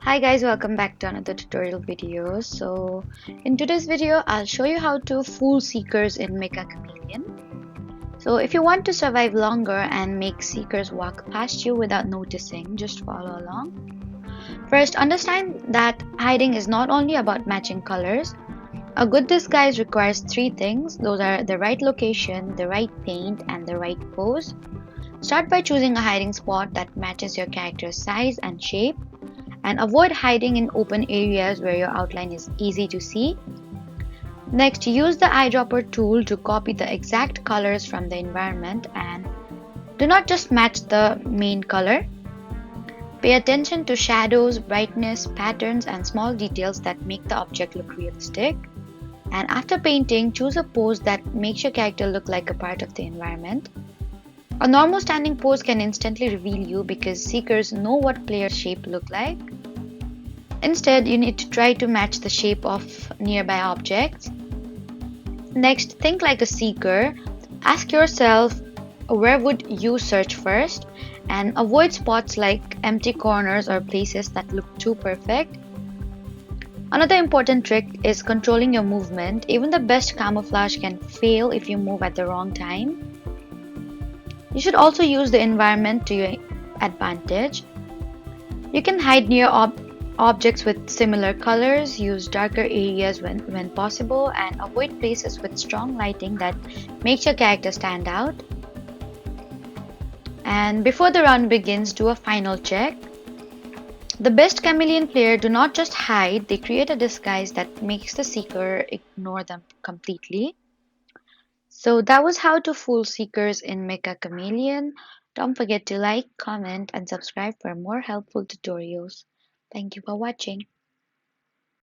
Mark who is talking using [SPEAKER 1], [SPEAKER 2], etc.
[SPEAKER 1] Hi guys, welcome back to another tutorial video. In today's video, I'll show you how to fool seekers in Meccha Chameleon. So if you want to survive longer and make seekers walk past you without noticing, just follow along. First, understand that hiding is not only about matching colors. A good disguise requires three things. Those are the right location, the right paint, and the right pose. Start by choosing a hiding spot that matches your character's size and shape, and avoid hiding in open areas where your outline is easy to see. Next, use the eyedropper tool to copy the exact colors from the environment and do not just match the main color. Pay attention to shadows, brightness, patterns, and small details that make the object look realistic. And after painting, choose a pose that makes your character look like a part of the environment. A normal standing pose can instantly reveal you because seekers know what players' shape look like. Instead, you need to try to match the shape of nearby objects. Next, think like a seeker. Ask yourself, where would you search first? And avoid spots like empty corners or places that look too perfect. Another important trick is controlling your movement. Even the best camouflage can fail if you move at the wrong time. You should also use the environment to your advantage. You can hide near objects with similar colors, use darker areas when possible, and avoid places with strong lighting that makes your character stand out. And before the round begins, do a final check. The best chameleon player do not just hide, they create a disguise that makes the seeker ignore them completely. So that was how to fool seekers in Meccha Chameleon. Don't forget to like, comment, and subscribe for more helpful tutorials. Thank you for watching.